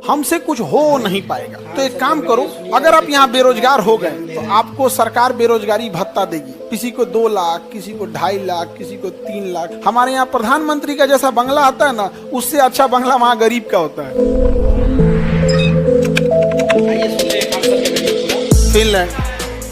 हमसे कुछ हो नहीं पाएगा। तो एक काम करो, अगर आप यहाँ बेरोजगार हो गए तो आपको सरकार बेरोजगारी भत्ता देगी। किसी को 2 लाख, किसी को 2.5 लाख, किसी को 3 लाख। हमारे यहाँ प्रधानमंत्री का जैसा बंगला आता है ना, उससे अच्छा बंगला वहाँ गरीब का होता है। फिनलैंड,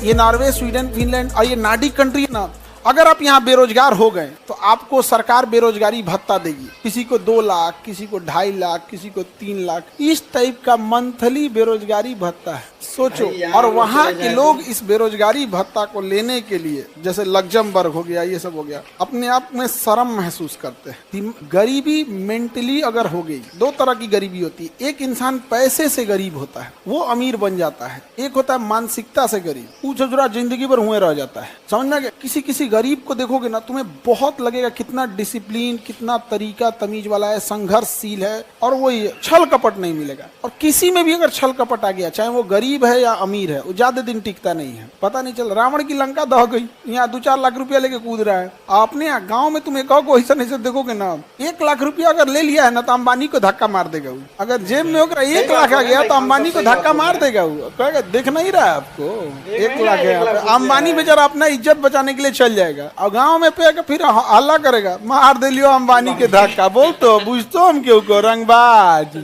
ये नॉर्वे, स्वीडन, फिनलैंड और ये नॉर्डिक कंट्री है ना, अगर आप यहाँ बेरोजगार हो गए तो आपको सरकार बेरोजगारी भत्ता देगी। किसी को 2 लाख, किसी को 2.5 लाख, किसी को 3 लाख, इस टाइप का मंथली बेरोजगारी भत्ता है। सोचो, और वहाँ के लोग इस बेरोजगारी भत्ता को लेने के लिए, जैसे लग्जमबर्ग हो गया, ये सब हो गया, अपने आप में शर्म महसूस करते हैं। गरीबी मेंटली अगर हो गई, 2 तरह की गरीबी होती है। एक इंसान पैसे से गरीब होता है, वो अमीर बन जाता है। एक होता है मानसिकता से गरीब, पूछो जरा जिंदगी भर हुए रह जाता है। समझ में आ गया? किसी गरीब को देखोगे ना, तुम्हें बहुत लगेगा कितना डिसिप्लिन, कितना तरीका तमीज वाला है, संघर्षशील है, और वो छल कपट नहीं मिलेगा। और किसी में भी अगर छल कपट आ गया, चाहे वो गरीब है या अमीर है, वो ज्यादा दिन टिकता नहीं है। पता नहीं चल, रावण की लंका दह गई, यहाँ 2-4 लाख रुपया लेके कूद रहा है। अपने गाँव में तुम एक ऐसा देखोगे ना, 1 लाख रुपया अगर ले लिया है ना, तो अंबानी को धक्का मार देगा। अगर जेब में होकर 1 लाख आ गया तो अंबानी को धक्का मार देगा। वो कहेगा देख नहीं रहा है आपको, 1 लाख है। अंबानी बेचारा अपना इज्जत बचाने के लिए चल जाएगा, और गांव में पे फिर हल्ला करेगा, मार दे लियो अंबानी के धक्का। बोल तो बुझतो हम क्यों को, रंगबाज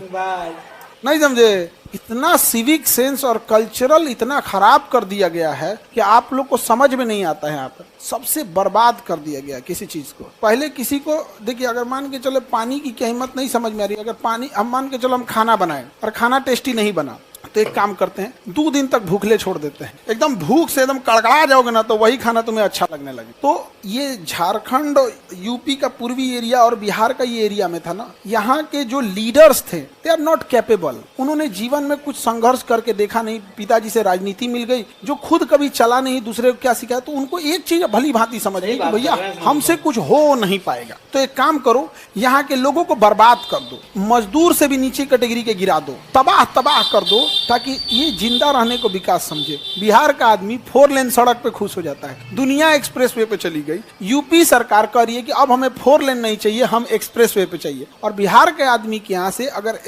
नहीं समझे। इतना सिविक सेंस और कल्चरल इतना खराब कर दिया गया है कि आप लोग को समझ में नहीं आता है। यहाँ पर सबसे बर्बाद कर दिया गया किसी चीज को। पहले किसी को देखिए, अगर मान के चले पानी की कीमत नहीं समझ में आ रही, अगर पानी हम मान के चलो हम खाना बनाए और खाना टेस्टी नहीं बना, तो एक काम करते हैं, 2 दिन तक भूखले छोड़ देते हैं। एकदम भूख से एकदम कड़कड़ा जाओगे ना, तो वही खाना तुम्हें अच्छा लगने लगे। तो ये झारखंड, यूपी का पूर्वी एरिया और बिहार का ये एरिया में था ना, यहाँ के जो लीडर्स थे, दे आर नॉट कैपेबल। उन्होंने जीवन में कुछ संघर्ष करके देखा नहीं। पिताजी से राजनीति मिल गई, जो खुद कभी चला नहीं, दूसरे को क्या सिखाया। तो उनको एक चीज भली भांति समझ गई कि भैया हमसे कुछ हो नहीं पाएगा। तो एक काम करो, यहाँ के लोगों को बर्बाद कर दो, मजदूर से भी नीचे कैटेगरी के गिरा दो, तबाह कर दो, ताकि ये जिंदा रहने को विकास समझे। बिहार का आदमी 4 लेन सड़क पे खुश हो जाता है, दुनिया एक्सप्रेसवे पे चली गई। यूपी सरकार कह रही है कि अब हमें 4 लेन नहीं चाहिए, हम एक्सप्रेसवे पे चाहिए। और बिहार के आदमी के यहाँ से अगर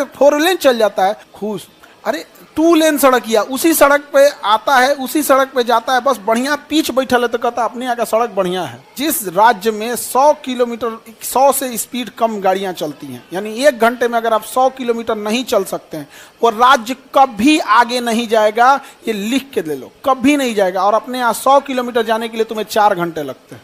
4 लेन चल जाता है, खुश। अरे 2 लेन सड़क, या उसी सड़क पे आता है, उसी सड़क पे जाता है, बस बढ़िया पीछ बैठल है तो कहता अपने यहाँ का सड़क बढ़िया है। जिस राज्य में 100 किलोमीटर 100 से स्पीड कम गाड़ियां चलती हैं, यानी 1 घंटे में अगर आप 100 किलोमीटर नहीं चल सकते हैं, वो राज्य कभी आगे नहीं जाएगा। ये लिख के ले लो, कभी नहीं जाएगा। और अपने यहाँ 100 किलोमीटर जाने के लिए तुम्हें 4 घंटे लगते हैं।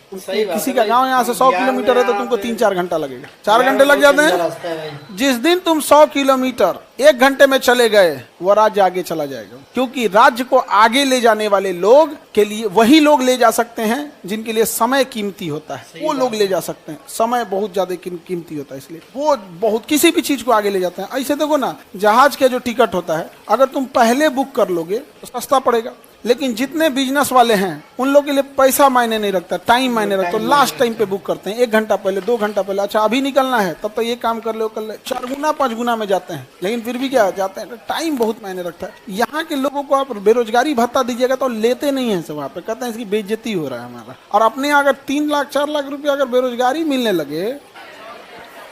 किसी का गाँव यहाँ से 100 किलोमीटर है तो तुमको 3-4 घंटा लगेगा, 4 घंटे लग जाते हैं। जिस दिन तुम 100 किलोमीटर 1 घंटे में चले गए, वो राज्य आगे चला जाएगा। क्योंकि राज्य को आगे ले जाने वाले लोग के लिए वही लोग ले जा सकते हैं जिनके लिए समय कीमती होता है। वो लोग ले जा सकते हैं, समय बहुत ज्यादा कीमती होता है, इसलिए वो बहुत किसी भी चीज को आगे ले जाते हैं। ऐसे देखो ना, जहाज का जो टिकट होता है, अगर तुम पहले बुक कर लोगे तो सस्ता पड़ेगा, लेकिन जितने बिजनेस वाले हैं उन लोगों के लिए पैसा मायने नहीं रखता, टाइम मायने रखता। तो लास्ट टाइम पे बुक करते हैं, 1 घंटा पहले, 2 घंटा पहले। अच्छा अभी निकलना है, तब तो ये काम कर लो, कर ले, 4 गुना 5 गुना में जाते हैं। लेकिन फिर भी क्या जाते हैं, टाइम बहुत मायने रखता है। यहाँ के लोगों को आप बेरोजगारी भत्ता दीजिएगा तो लेते नहीं है, सब वहाँ पे कहते हैं इसकी बेइज्जती हो रहा है हमारा। और अपने यहाँ अगर 3 लाख 4 लाख रुपया अगर बेरोजगारी मिलने लगे,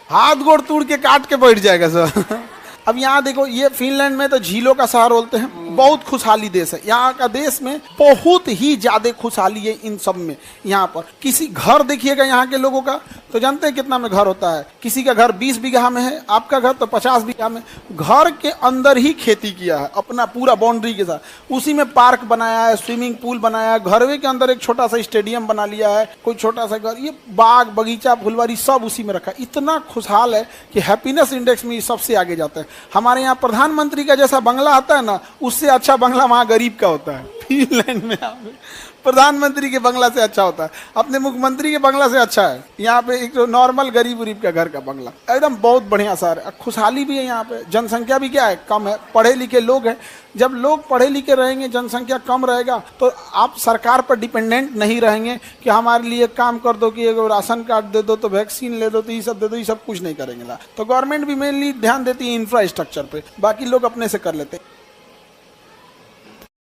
हाथ गोड़ तोड़ के काट के बैठ जाएगा सर। अब यहाँ देखो, ये फिनलैंड में तो झीलों का शहर बोलते हैं, बहुत खुशहाली देश है। यहाँ का देश में बहुत ही ज्यादा खुशहाली है इन सब में। यहाँ पर किसी घर देखिएगा यहाँ के लोगों का, तो जानते हैं कितना में घर होता है। किसी का घर 20 बीघा में है, आपका घर तो 50 बीघा में। घर के अंदर ही खेती किया है, अपना पूरा बाउंड्री के साथ, उसी में पार्क बनाया है, स्विमिंग पूल बनाया है, घरवे के अंदर एक छोटा सा स्टेडियम बना लिया है, कोई छोटा सा घर, ये बाग बगीचा फुलवारी सब उसी में रखा है। इतना खुशहाल है कि हैप्पीनेस इंडेक्स में सबसे आगे जाता है। हमारे यहाँ प्रधानमंत्री का जैसा बंगला आता है ना, उससे अच्छा बंगला वहाँ गरीब का होता है। फिनलैंड में प्रधानमंत्री के बंगला से अच्छा होता है, अपने मुख्यमंत्री के बंगला से अच्छा है। यहाँ पे एक नॉर्मल गरीब उरीब का घर का बंगला एकदम बहुत बढ़िया शहर है। खुशहाली भी है यहाँ पे, जनसंख्या भी क्या है, कम है, पढ़े लिखे लोग हैं। जब लोग पढ़े लिखे रहेंगे, जनसंख्या कम रहेगा, तो आप सरकार पर डिपेंडेंट नहीं रहेंगे कि हमारे लिए काम कर दो, कि अगर राशन कार्ड दे दो, तो वैक्सीन ले दो, तो ये सब दे दो, ये सब कुछ नहीं करेंगे। तो गवर्नमेंट भी मेनली ध्यान देती है इंफ्रास्ट्रक्चर पे, बाकी लोग अपने से कर लेते हैं।